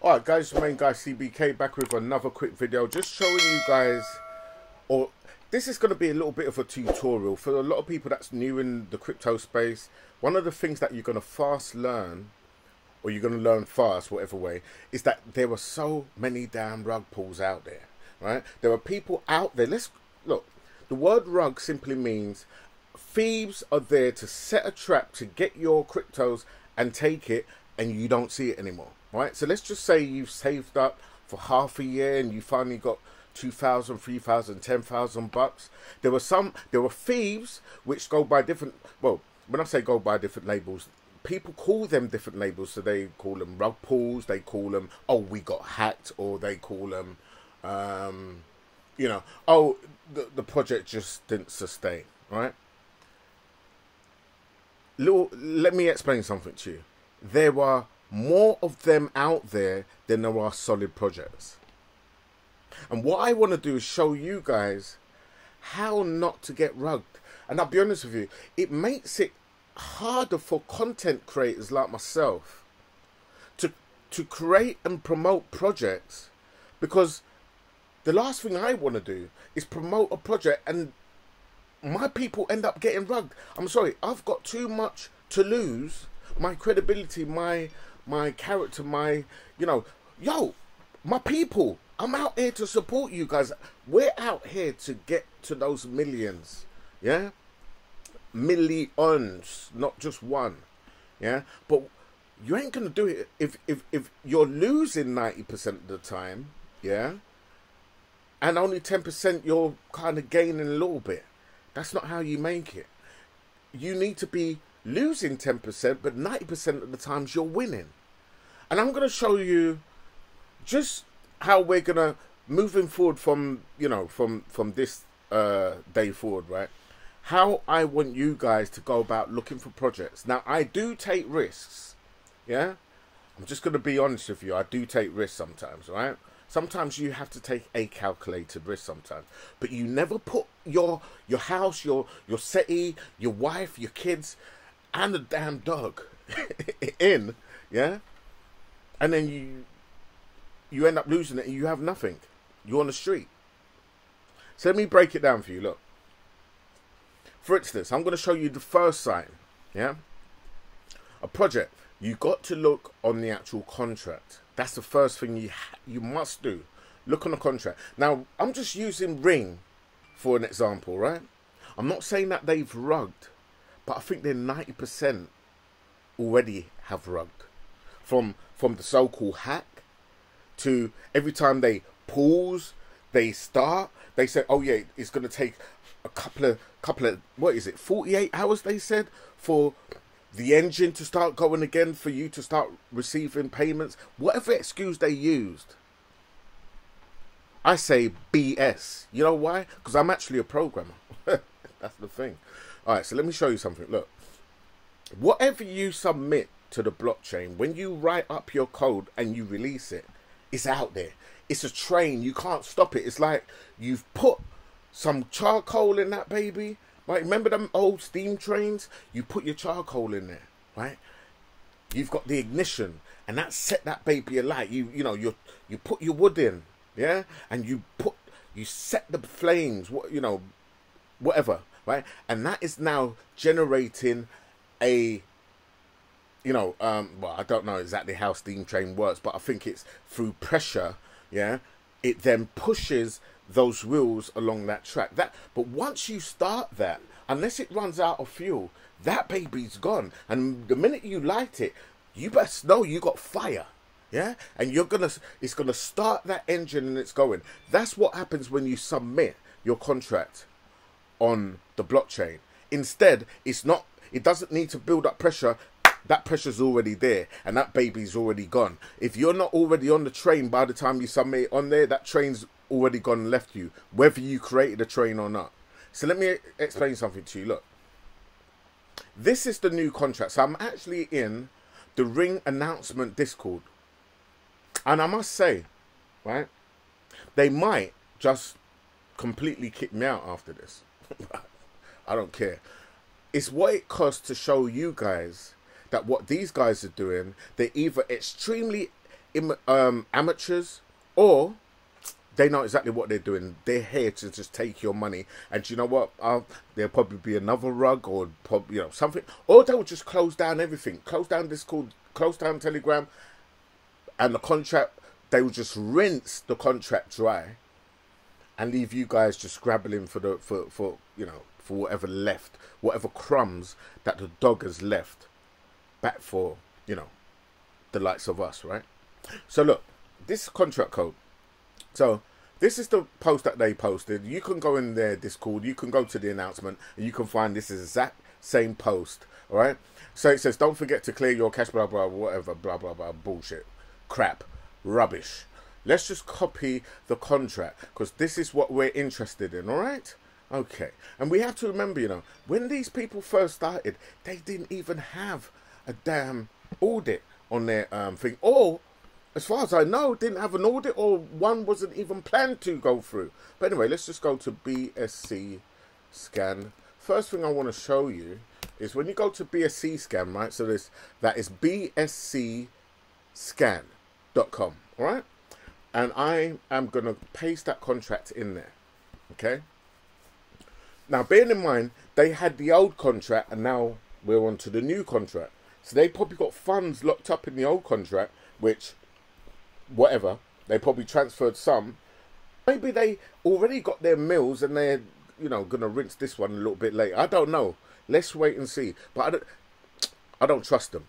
Alright guys, main guy CBK back with another quick video, just showing you guys, or this is going to be a little bit of a tutorial for a lot of people that's new in the crypto space. One of the things that you're going to fast learn, or you're going to learn fast, whatever way, is that there are so many damn rug pulls out there, right? There are people out there. Let's look, the word rug simply means thieves are there to set a trap to get your cryptos and take it, and you don't see it anymore. Right, so let's just say you've saved up for half a year and you finally got 2,000, 3,000, 10,000 bucks. There were thieves which go by different, well, when I say go by different labels, people call them different labels. So they call them rug pulls, they call them, oh, we got hacked, or they call them, you know, oh, the project just didn't sustain, right? Let me explain something to you. There are more of them out there than there are solid projects. And what I want to do is show you guys how not to get rugged. And I'll be honest with you, it makes it harder for content creators like myself to create and promote projects, because the last thing I want to do is promote a project and my people end up getting rugged. I'm sorry, I've got too much to lose. My credibility, my character, my, you know, yo, my people, I'm out here to support you guys. We're out here to get to those millions, yeah? Millions, not just one, yeah? But you ain't going to do it if you're losing 90% of the time, yeah? And only 10% you're kind of gaining a little bit. That's not how you make it. You need to be losing 10%, but 90% of the times you're winning. And I'm going to show you just how we're going to, moving forward from, you know, from this day forward, right? How I want you guys to go about looking for projects. Now, I do take risks, yeah? I'm just going to be honest with you. I do take risks sometimes, right? Sometimes you have to take a calculated risk sometimes. But you never put your house, your SETI, your wife, your kids, and the damn dog in, yeah? And then you end up losing it and you have nothing. You're on the street. So let me break it down for you. Look. For instance, I'm going to show you the first sign, yeah? A project. You got to look on the actual contract. That's the first thing you must do. Look on the contract. Now, I'm just using Ring for an example, right? I'm not saying that they've rugged, but I think they're 90% already have rugged. From the so-called hack to every time they pause, they start, they say, oh yeah, it's going to take a couple of, what is it, 48 hours, they said, for the engine to start going again, for you to start receiving payments. Whatever excuse they used, I say BS. You know why? Because I'm actually a programmer. That's the thing. All right, so let me show you something. Look, whatever you submit to the blockchain, when you write up your code and you release it, it's out there. It's a train. You can't stop it. It's like you've put some charcoal in that baby. Right? Remember them old steam trains? You put your charcoal in there, right? You've got the ignition, and that set that baby alight. You know, you put your wood in, yeah, and you set the flames. What, you know, whatever, right? And that is now generating a, you know, well, I don't know exactly how steam train works, but I think it's through pressure, yeah? It then pushes those wheels along that track. But once you start that, unless it runs out of fuel, that baby's gone. And the minute you light it, you best know you got fire, yeah? And it's gonna start that engine and it's going. That's what happens when you submit your contract on the blockchain. Instead, it doesn't need to build up pressure. That pressure's already there, and that baby's already gone. If you're not already on the train by the time you submit it on there, that train's already gone and left you, whether you created a train or not. So let me explain something to you. Look, this is the new contract. So I'm actually in the Ring announcement Discord, and I must say, right, they might just completely kick me out after this. I don't care. It's what it costs to show you guys that what these guys are doing, they're either extremely amateurs, or they know exactly what they're doing. They're here to just take your money. And you know what? There'll probably be another rug, or something. Or they'll just close down everything. Close down Discord, close down Telegram, and the contract. They will just rinse the contract dry, and leave you guys just scrabbling for whatever left, whatever crumbs that the dog has left, back for the likes of us, right? So look, this contract code. So this is the post that they posted. You can go in their Discord, you can go to the announcement, and you can find this exact same post, all right? So it says, don't forget to clear your cash, blah, blah, whatever, blah, blah, blah, bullshit, crap, rubbish. Let's just copy the contract, because this is what we're interested in, all right? Okay. And we have to remember, when these people first started, they didn't even have a damn audit on their thing, or as far as I know, didn't have an audit, or one wasn't even planned to go through. But anyway, let's just go to BSC Scan. First thing I want to show you is when you go to BSC Scan, right? So that is bscscan.com, all right? And I am going to paste that contract in there, okay? Now, bearing in mind, they had the old contract, and now we're on to the new contract. So they probably got funds locked up in the old contract, which, whatever, they probably transferred some. Maybe they already got their mills and they're, going to rinse this one a little bit later. I don't know. Let's wait and see. But I don't trust them.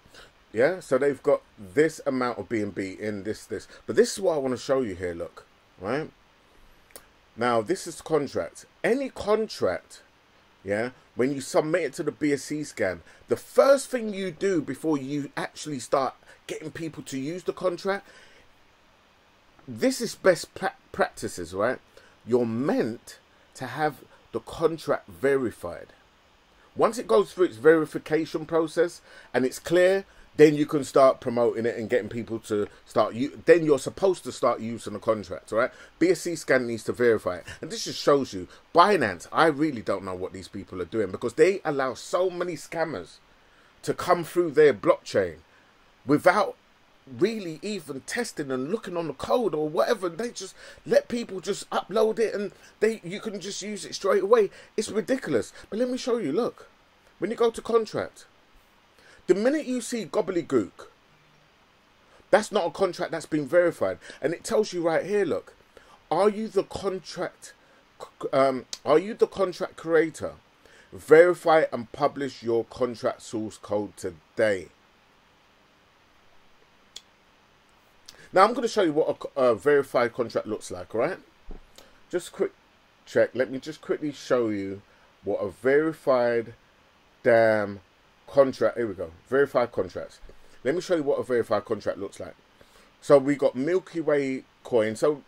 Yeah, so they've got this amount of BNB in this. But this is what I want to show you here, look, right? Now, this is contract. Any contract, yeah, when you submit it to the BSC Scan, the first thing you do before you actually start getting people to use the contract, this is best practices, right? You're meant to have the contract verified. Once it goes through its verification process and it's clear, then you can start promoting it and getting people to start. Then you're supposed to start using the contract, all right? BSC Scan needs to verify it. And this just shows you, Binance, I really don't know what these people are doing, because they allow so many scammers to come through their blockchain without really even testing and looking on the code or whatever. They just let people just upload it and you can just use it straight away. It's ridiculous. But let me show you, look. When you go to contract, the minute you see gobbledygook, that's not a contract that's been verified. And it tells you right here, look, are you the contract creator? Verify and publish your contract source code today. Now I'm going to show you what a verified contract looks like, all right? Just quick check. Let me just quickly show you what a verified damn contract. Here we go. Verified contracts. Let me show you what a verified contract looks like. So we got Milky Way coin. So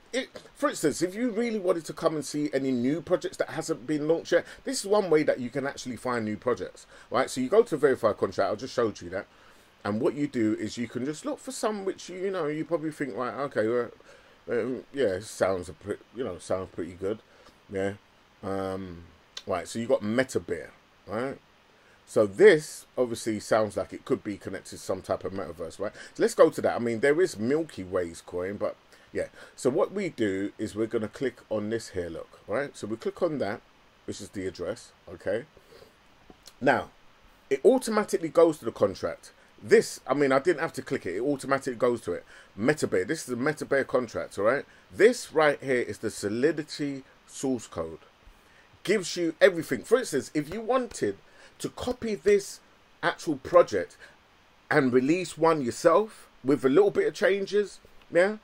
for instance, if you really wanted to come and see any new projects that hasn't been launched yet, this is one way that you can actually find new projects, right? So you go to verified contract. I just showed you that. And what you do is you can just look for some which you probably think, right, okay, well, yeah, sounds pretty good, yeah. Right, so you got MetaBear, right? So this obviously sounds like it could be connected to some type of metaverse, right? So let's go to that. I mean, there is Milky Way's coin, but yeah. So what we do is we're going to click on this here, look, right? So we click on that, which is the address, okay? Now, it automatically goes to the contract. This, I mean, I didn't have to click it. It automatically goes to it. MetaBear. This is a MetaBear contract, all right? This right here is the Solidity source code. Gives you everything. For instance, if you wanted to copy this actual project and release one yourself with a little bit of changes, yeah?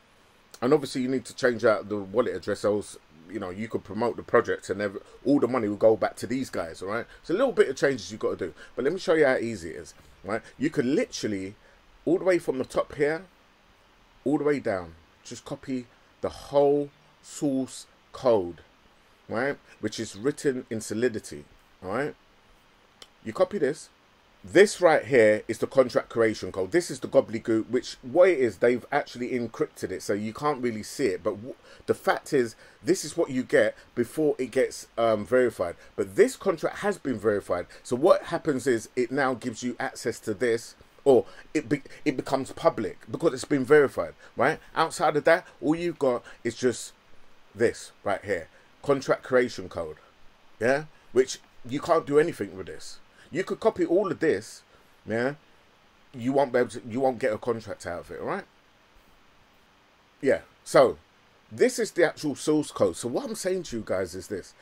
And obviously you need to change out the wallet address, else, you could promote the project and all the money will go back to these guys, all right? So a little bit of changes you've got to do. But let me show you how easy it is. Right, you can literally, all the way from the top here, all the way down, just copy the whole source code, right, which is written in Solidity, all right? You copy this. This right here is the contract creation code. This is the gobbledygook, which what it is, they've actually encrypted it, so you can't really see it. But the fact is, this is what you get before it gets verified. But this contract has been verified. So what happens is, it now gives you access to this or it becomes public because it's been verified, right? Outside of that, all you've got is just this right here, contract creation code, yeah, which you can't do anything with this. You could copy all of this, yeah, you won't be able to, you won't get a contract out of it, all right? Yeah, so this is the actual source code. So what I'm saying to you guys is this: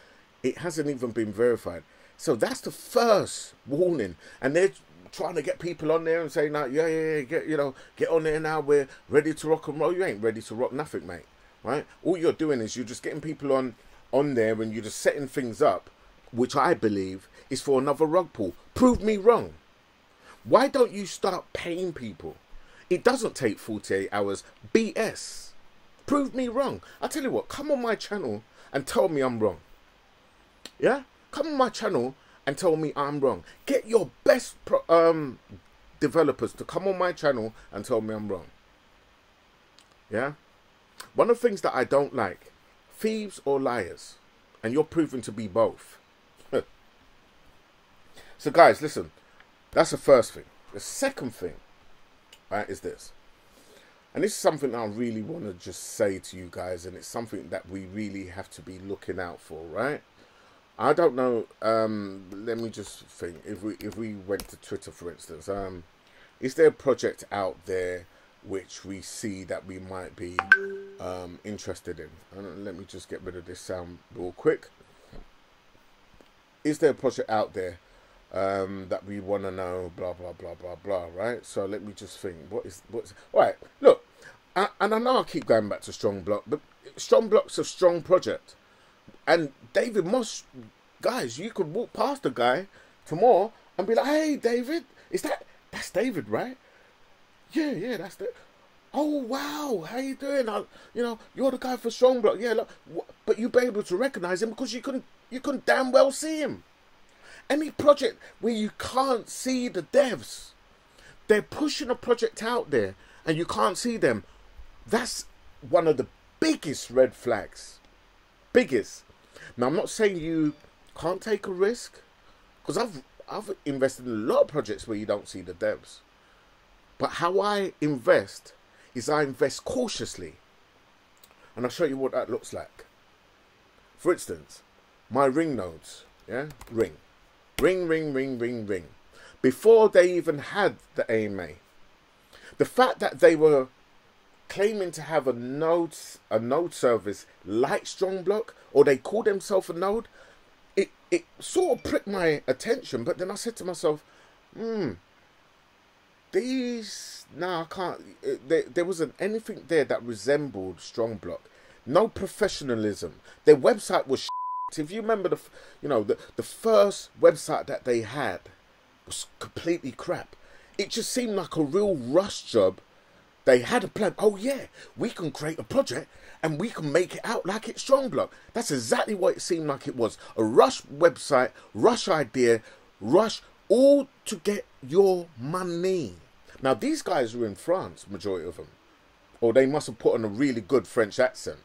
it hasn't even been verified. So that's the first warning, and they're trying to get people on there and saying, "Now, yeah, get on there now. We're ready to rock and roll." You ain't ready to rock nothing, mate. Right? All you're doing is you're just getting people on there, and you're just setting things up, which I believe is for another rug pull. Prove me wrong. Why don't you start paying people? It doesn't take 48 hours. BS. Prove me wrong. I tell you what, come on my channel and tell me I'm wrong. Yeah? Come on my channel and tell me I'm wrong. Get your best developers to come on my channel and tell me I'm wrong. Yeah? One of the things that I don't like, thieves or liars. And you're proven to be both. So guys, listen. That's the first thing. The second thing, right, is this. And this is something that I really want to just say to you guys, and it's something that we really have to be looking out for, right? I don't know, let me just think, if we went to Twitter, for instance, is there a project out there which we see that we might be interested in? Let me just get rid of this sound real quick. Is there a project out there that we want to know, blah blah blah blah blah, right? So let me just think, what's all right, look, and I know I keep going back to StrongBlock, but StrongBlock's a strong project, and David Moss, guys, you could walk past a guy tomorrow and be like, "Hey David, that's David, right? Yeah, that's the, oh wow, how you doing? You're the guy for StrongBlock, yeah, look, but you'd be able to recognize him because you couldn't damn well see him." Any project where you can't see the devs, they're pushing a project out there and you can't see them, that's one of the biggest red flags. Biggest. Now, I'm not saying you can't take a risk, because I've invested in a lot of projects where you don't see the devs. But how I invest is I invest cautiously. And I'll show you what that looks like. For instance, my ring nodes, yeah, ring. Ring. Before they even had the AMA, the fact that they were claiming to have a node service like StrongBlock, or they call themselves a node, it sort of pricked my attention. But then I said to myself, I can't. There wasn't anything there that resembled StrongBlock. No professionalism. Their website was. If you remember the first website that they had was completely crap. It just seemed like a real rush job. They had a plan. Oh yeah, we can create a project and we can make it out like it's StrongBlock. That's exactly what it seemed like it was. A rush website, rush idea, rush, all to get your money. Now these guys were in France, majority of them, or they must have put on a really good French accent.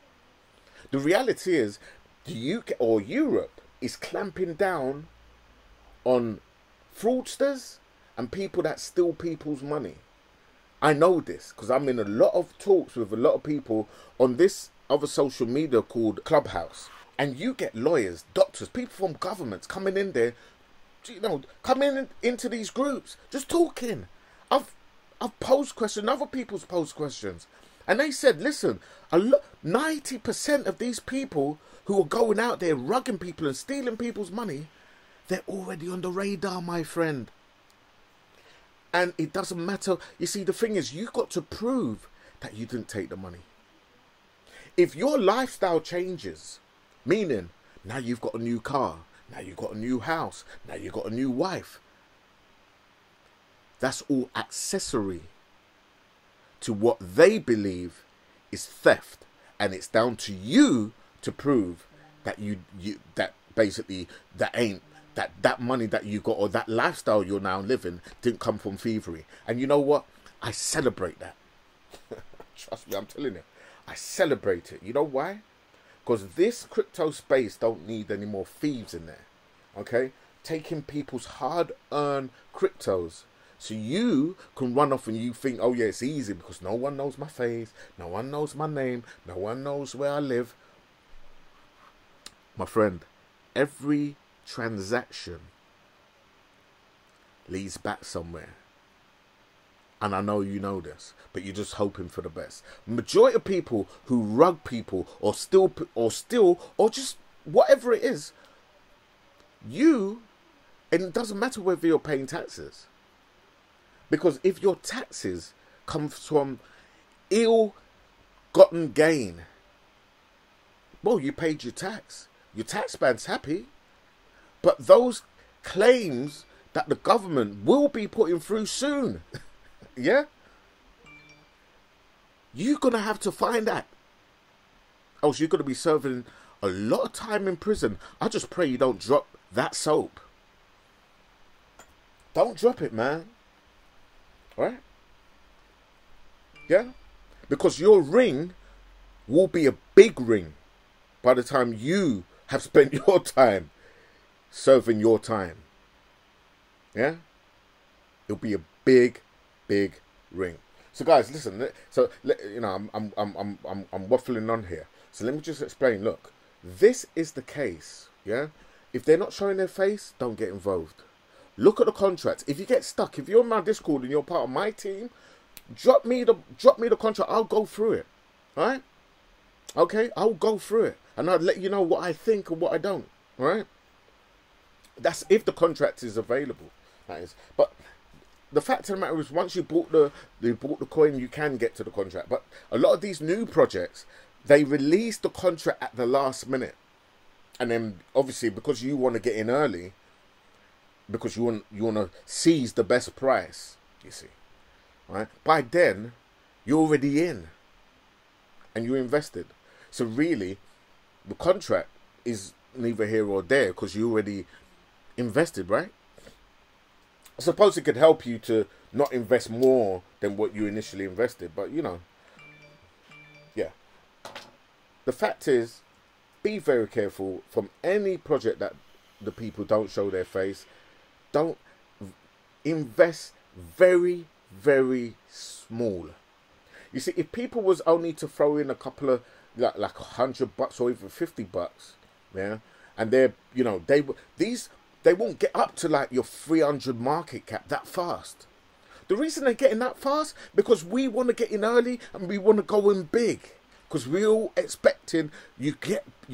The reality is, the UK or Europe is clamping down on fraudsters and people that steal people's money. I know this because I'm in a lot of talks with a lot of people on this other social media called Clubhouse. And you get lawyers, doctors, people from governments coming in there, coming into these groups, just talking. I've posed questions, other people's posed questions. And they said, listen, 90% of these people who are going out there rugging people and stealing people's money, they're already on the radar, my friend. And it doesn't matter. You see, the thing is, you've got to prove that you didn't take the money. If your lifestyle changes, meaning now you've got a new car, now you've got a new house, now you've got a new wife, that's all accessory to what they believe is theft. And it's down to you to prove that that money that you got, or that lifestyle you're now living, didn't come from thievery. And you know what? I celebrate that. Trust me, I'm telling you. I celebrate it. You know why? Because this crypto space don't need any more thieves in there. Okay? Taking people's hard-earned cryptos, So you can run off and you think, oh yeah, it's easy because no one knows my face, no one knows my name, no one knows where I live. My friend, every transaction leads back somewhere. And I know you know this, but you're just hoping for the best. Majority of people who rug people or steal or just whatever it is, and it doesn't matter whether you're paying taxes. Because if your taxes come from ill-gotten gain, well, you paid your tax. Your tax man's happy. But those claims that the government will be putting through soon, yeah? You're going to have to find that. Else you're going to be serving a lot of time in prison. I just pray you don't drop that soap. Don't drop it, man. Right? Yeah? Because your ring will be a big ring by the time you have spent your time serving your time. Yeah? It'll be a big ring. So guys, listen. So you know, I'm waffling on here. So let me just explain. Look, this is the case. Yeah, if they're not showing their face, don't get involved. Look at the contracts. If you get stuck, if you're on my Discord and you're part of my team, drop me the contract. I'll go through it. All right? Okay, I'll go through it and I'll let you know what I think and what I don't. All right? That's if the contract is available. That is, but. The fact of the matter is, once you bought the coin, you can get to the contract. But a lot of these new projects, they release the contract at the last minute, and then obviously because you want to get in early, because you want to seize the best price. You see, right? By then, you're already in, and you invested. So really, the contract is neither here or there because you already invested, right? I suppose it could help you to not invest more than what you initially invested. But, you know, yeah. The fact is, be very careful from any project that the people don't show their face. Don't invest very small. You see, if people was only to throw in a couple of, like $100 or even $50, yeah, and they're, you know, they won't get up to like your 300 market cap that fast. The reason they're getting that fast, because we want to get in early and we want to go in big. Because we're all expecting you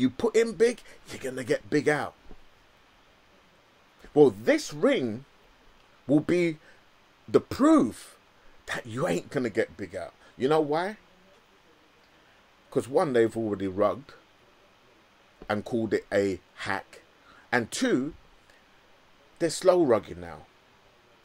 put in big, you're going to get big out. Well, this ring will be the proof that you ain't going to get big out. You know why? Because one, they've already rugged and called it a hack. And two, they're slow rugging now.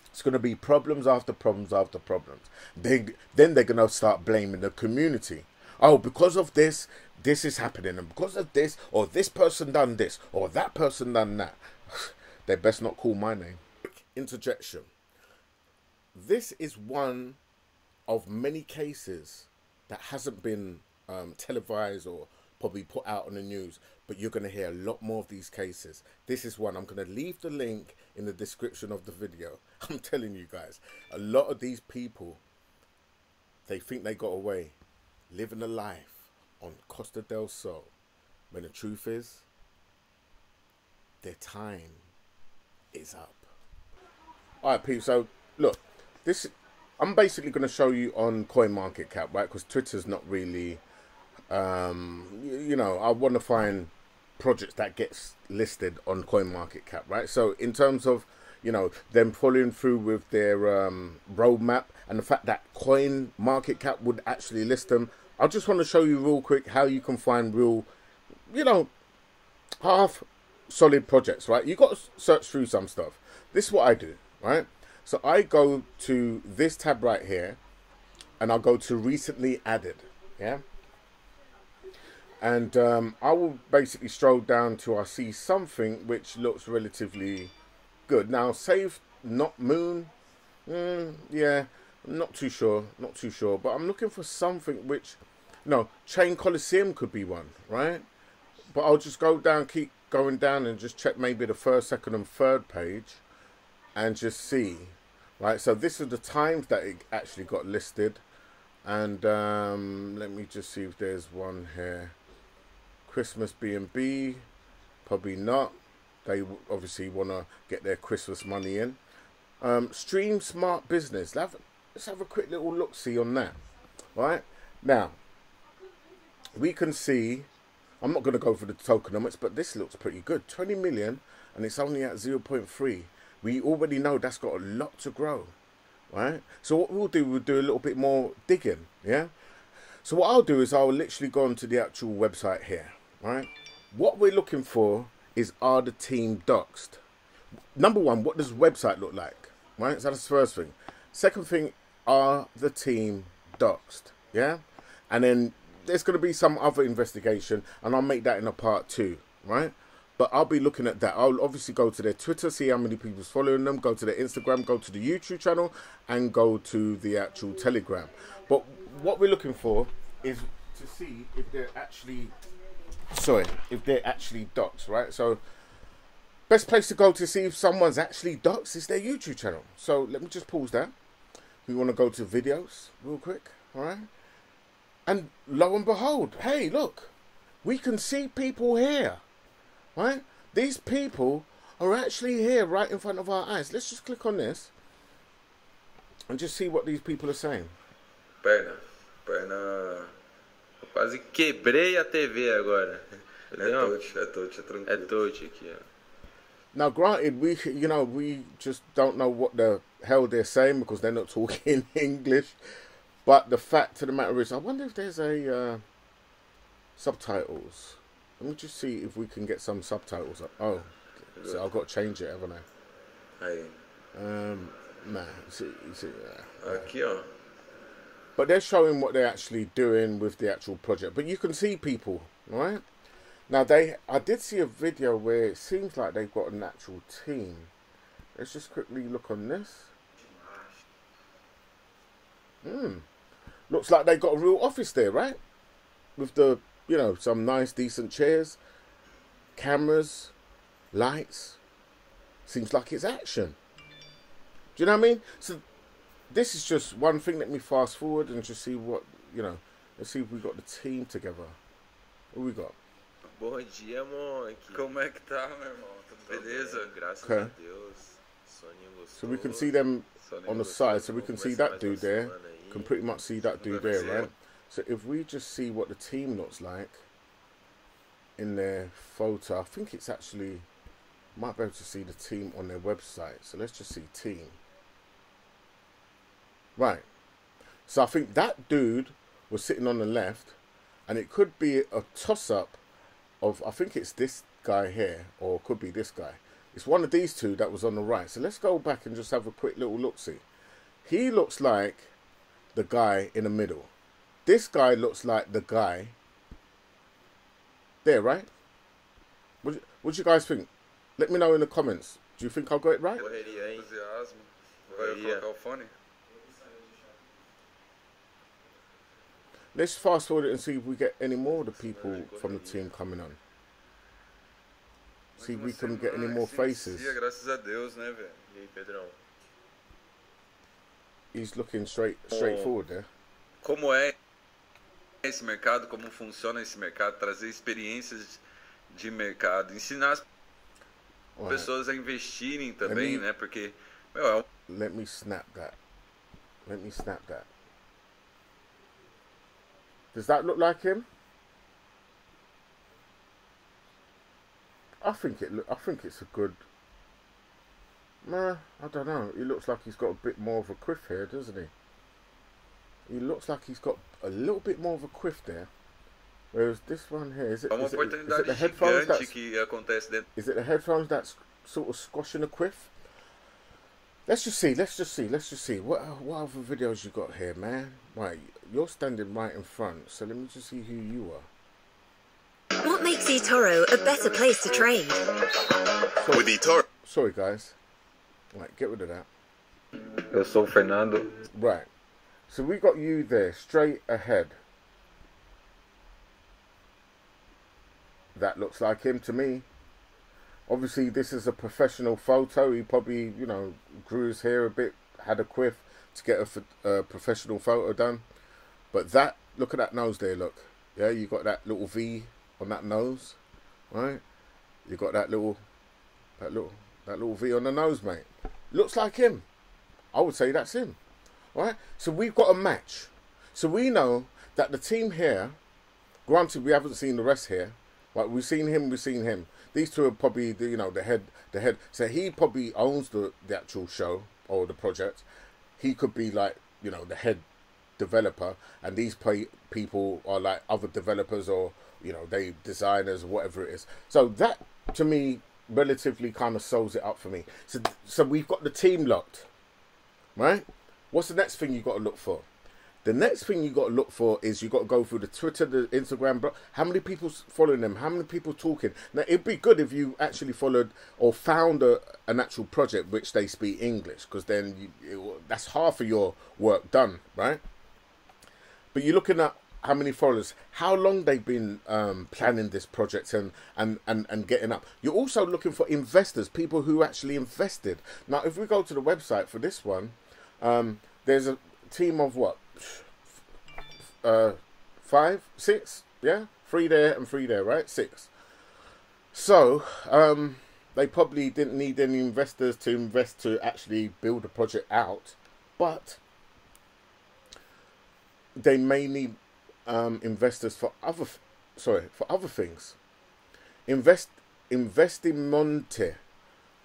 It's going to be problems after problems after problems. Then they're going to start blaming the community. Oh, because of this, this is happening. And because of this, or this person done this, or that person done that. They best not call my name. Interjection. This is one of many cases that hasn't been televised or probably put out on the news, but you're going to hear a lot more of these cases. This is one. I'm going to leave the link in the description of the video. I'm telling you guys, a lot of these people, they think they got away living a life on Costa del Sol, when the truth is, their time is up. All right, people, so look, this, I'm basically going to show you on CoinMarketCap, right, because Twitter's not really, you know, I want to find projects that gets listed on CoinMarketCap, right? So in terms of, you know, them following through with their roadmap and the fact that CoinMarketCap would actually list them, I just want to show you real quick how you can find real, you know, half solid projects, right? You got to search through some stuff. This is what I do, right? So I go to this tab right here and I'll go to recently added, yeah? And I will basically stroll down till I see something which looks relatively good. Now, save not moon, yeah, I'm not too sure, but I'm looking for something which, no, Chain Coliseum could be one, right? But I'll just go down, keep going down and just check maybe the first, second and third page and just see right? So this is the times that it actually got listed. And let me just see if there's one here. Christmas B&B, probably not. They obviously want to get their Christmas money in. Stream Smart Business. Let's have a quick little look-see on that. Right? Now, we can see, I'm not going to go for the tokenomics, but this looks pretty good. 20 million, and it's only at 0.3. We already know that's got a lot to grow. Right? So what we'll do a little bit more digging. Yeah? So what I'll do is I'll literally go onto the actual website here. Right? What we're looking for is, are the team doxed? Number one, what does the website look like? Right? So that's the first thing. Second thing, are the team doxed? Yeah? And then there's going to be some other investigation, and I'll make that in a part 2. Right? But I'll be looking at that. I'll obviously go to their Twitter, see how many people's following them, go to their Instagram, go to the YouTube channel, and go to the actual Telegram. But what we're looking for is to see if they're actually, if they're actually doxed, right? So best place to go to see if someone's actually doxed is their YouTube channel. So let me just pause that. We want to go to videos real quick, all right? And lo and behold, hey, look, we can see people here. Right? These people are actually here right in front of our eyes. Let's just click on this and just see what these people are saying. Perna. Eu quase quebrei a TV agora. É touch aqui. Now, granted, we just don't know what the hell they're saying because they're not talking English. But the fact of the matter is, I wonder if there's a subtitles. Let me just see if we can get some subtitles up. Oh, so I've got to change it, haven't I? Aí. Nah, Aqui, ó. But they're showing what they're actually doing with the actual project. But you can see people, right? Now, I did see a video where it seems like they've got an actual team. Let's just quickly look on this. Looks like they've got a real office there, right? With the, some nice, decent chairs, cameras, lights. Seems like it's action. Do you know what I mean? So this is just one thing. Let me fast forward and just see what, let's see if we got the team together. What we got? Bom dia, Monk. Como é que tá, meu irmão? Tudo beleza? Graças a Deus. Soninho gostoso. So we can see them on the side. So we can see that dude there. Can pretty much see that dude there, right? So if we just see what the team looks like in their photo, I think it's actually, might be able to see the team on their website. So let's just see team. Right. So I think that dude was sitting on the left, and it could be a toss-up of, I think it's this guy here, or it could be this guy. It's one of these two that was on the right. So let's go back and just have a quick little look-see. He looks like the guy in the middle. This guy looks like the guy there, right? What do you guys think? Let me know in the comments. Do you think I got it right? Let's fast forward it and see if we get any more of the people from the team coming on. See if we can get any more faces. He's looking straightforward there. Como é esse mercado, como funciona esse mercado, trazer experiências de mercado, ensinar as pessoas a investirem também, né? Porque, meu, Let me snap that. Let me snap that. Does that look like him? I think it's a good. Nah, I don't know. He looks like he's got a bit more of a quiff here, doesn't he? He looks like he's got a little bit more of a quiff there. Whereas this one here, is it the headphones is it the headphones that's sort of squashing a quiff? Let's just see. What other videos you got here, man? Right, you're standing right in front, so let me just see who you are. What makes eToro a better place to trade? With eToro. Sorry, guys. Right, get rid of that. Eu sou o Fernando. Right. So we got you there, straight ahead. That looks like him to me. Obviously, this is a professional photo. He probably, grew his hair a bit had a quiff to get a professional photo done. But that, look at that nose there, look. Yeah, you got that little V on that nose, right? You got that little V on the nose, mate. Looks like him. I would say that's him, right? So we've got a match. So we know that the team here, granted we haven't seen the rest here, right? We've seen him. These two are probably the head. So he probably owns the actual show or the project. He could be like, the head developer, and these people are like other developers, or they designers or whatever it is. So that to me relatively kind of sews it up for me. So we've got the team locked, right? What's the next thing you got to look for? The next thing you got to look for is you got to go through the Twitter, the Instagram, bro. How many people following them? How many people talking? Now, it'd be good if you actually followed or found an actual project which they speak English, because then that's half of your work done, right? But you're looking at how many followers, how long they've been planning this project and getting up. You're also looking for investors, people who actually invested. Now, if we go to the website for this one, there's a team of what? 5, 6, yeah? 3 there and 3 there, right? 6. So, they probably didn't need any investors to invest to actually build the project out, but they may need investors for other things. Invest in Monte,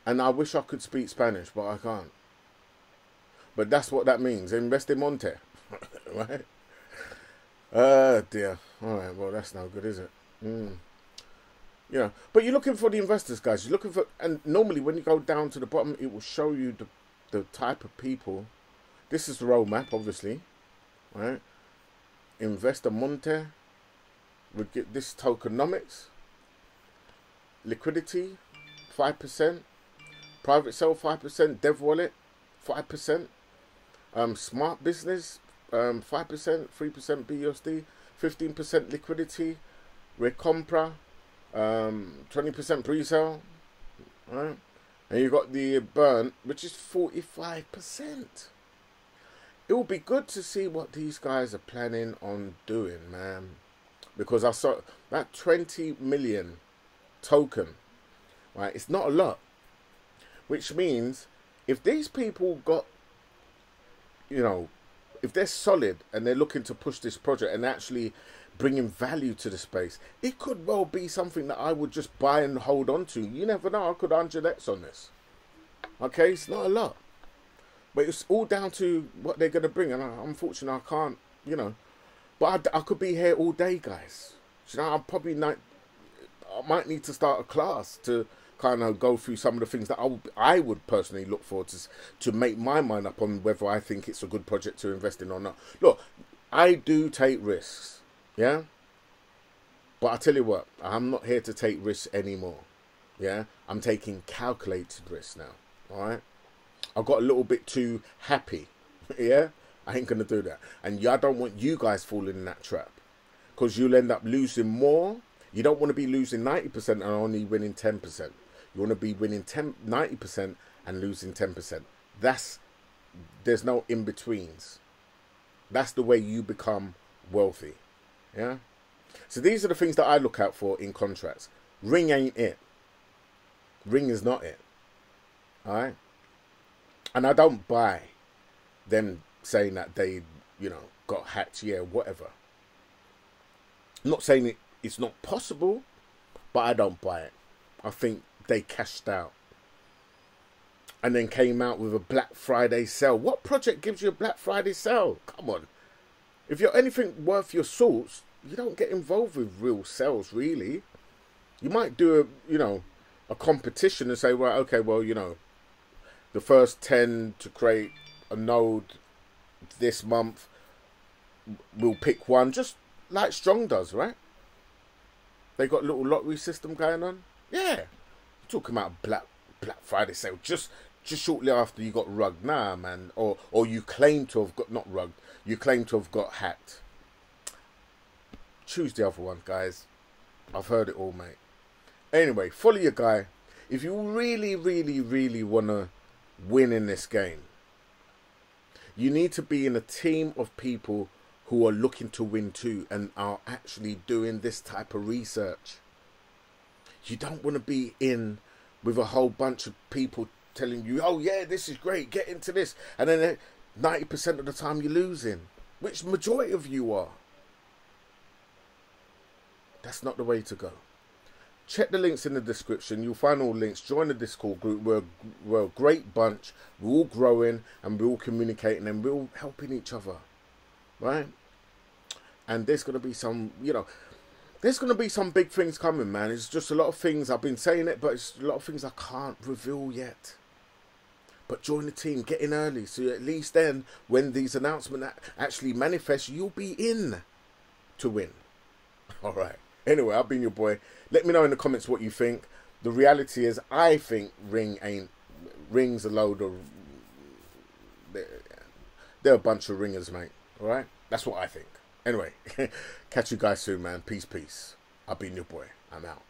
and I wish I could speak Spanish, but I can't. But that's what that means. Invest in Monte, right? Dear. All right. Well, that's no good, is it? But you're looking for the investors, guys. You're looking for, and normally when you go down to the bottom, it will show you the type of people. This is the roadmap, obviously, right? Investor Monte. We get this Tokenomics. Liquidity, 5%. Private sale, 5%. Dev wallet, 5%. Smart business, 5%. 3% BUSD. 15% liquidity. Recompra, 20% pre-sale. Right? And you got the burn, which is 45%. It will be good to see what these guys are planning on doing, man. Because I saw that 20 million token, right? It's not a lot. Which means if these people got, if they're solid and they're looking to push this project and actually bringing value to the space, it could well be something that I would just buy and hold on to. You never know. I could 100x on this. Okay, it's not a lot. But it's all down to what they're going to bring. And unfortunately, I can't, But I could be here all day, guys. I'm probably not. I might need to start a class to kind of go through some of the things that I would personally look for to make my mind up on whether I think it's a good project to invest in or not. Look, I do take risks, yeah? But I tell you what, I'm not here to take risks anymore, yeah? I'm taking calculated risks now, all right? I got a little bit too happy, yeah? I ain't going to do that. And I don't want you guys falling in that trap, because you'll end up losing more. You don't want to be losing 90% and only winning 10%. You want to be winning 90% and losing 10%. There's no in-betweens. That's the way you become wealthy, yeah? So these are the things that I look out for in contracts. Ring ain't it. Ring is not it, all right? And I don't buy them saying that they, got hacked, yeah, whatever. I'm not saying it's not possible, but I don't buy it. I think they cashed out and then came out with a Black Friday sale. What project gives you a Black Friday sale? Come on. If you're anything worth your salts, you don't get involved with real sales, really. You might do a competition and say, well, okay, well, the first 10 to create a node this month, we'll pick one, just like Strong does, right? They got a little lottery system going on. Yeah, you're talking about Black Friday sale just shortly after you got rugged. Nah, man, or you claim to have got, not rugged, you claim to have got hacked. Choose the other one, guys. I've heard it all, mate. Anyway, follow your guy. If you really, really, really want to win in this game, You need to be in a team of people who are looking to win too and are actually doing this type of research. You don't want to be in with a whole bunch of people telling you, oh yeah, this is great, get into this. And then 90% of the time you're losing, which majority of you are. That's not the way to go. Check the links in the description. You'll find all links. Join the Discord group. We're a great bunch. We're all growing and we're all communicating and we're all helping each other. Right? And there's going to be some, you know, there's going to be some big things coming, man. It's just a lot of things. I've been saying it, but it's a lot of things I can't reveal yet. But join the team. Get in early. So at least then, when these announcements actually manifest, you'll be in to win. All right. Anyway, I've been your boy. Let me know in the comments what you think. The reality is, I think Ring's a load of... They're a bunch of ringers, mate. All right? That's what I think. Anyway, catch you guys soon, man. Peace, peace. I've been your boy. I'm out.